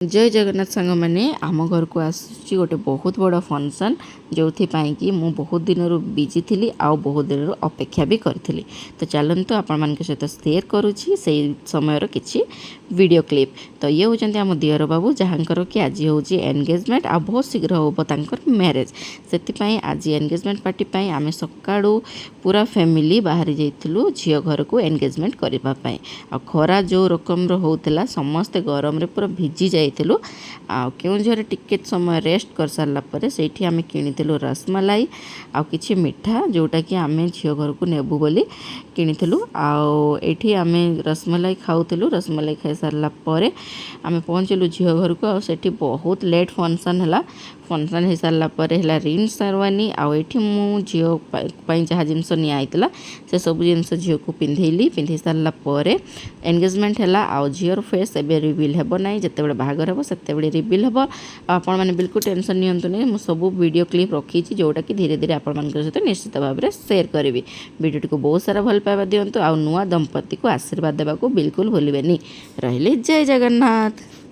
जय जगन्नाथ सांग मैंने आम घर को आसूँ गोटे बहुत बड़ फंक्शन जो कि मु बहुत दिन बिजी थी आ बहुत दिन अपेक्षा भी करी। तो चलते आपण मान सहित शेयर करुँची से समय किसी वीडियो क्लिप। तो ये होती आम दियर बाबू जहाँकर कि आज हूँ एनगेजमेंट आ बहुत शीघ्र हम मैरेज से आज एनगेजमेंट पार्टी आम सका पूरा फैमिली बाहरी जाइलु झील घर को एनगेजमेंट करने। आ खरा जो रकम होता समस्ते गरम रे पूरा भिजी जाइलु। केउझर टिके समय रेस्ट कर सारा पर से आम किणीलु रसमलाई आ किछि मिठा जोटा कि आम झील घर को नेबू बोली किणीलु। आठी आम रसमलाई खाऊलु। रसमलाई खाई सारा पर आम पहुँचलु झील घर को। आठी बहुत लेट फंक्शन है। फंक्शन हो सारा पर है रिंग सेरेमनी। आठी मु झील जहाँ जिनस निता से सब जिनस झील को पिंधेली। पिंधे सारा पर एनगेजमेंट है। आ झील फेस एवं रिविल हेब ना जिते बाहागर हम से रिविल हम। आपण मैंने बिल्कुल टेंशन नियंतुनी मु सब वीडियो क्लिप रखी जोटा कि धीरे धीरे आपण मान सहित निश्चित भाव में शेयर करी। वीडियो को बहुत सारा भल पाइबा दिंतु। आ नुआ दंपति को आशीर्वाद देवा बिल्कुल भूलें। रहिले जय जगन्नाथ।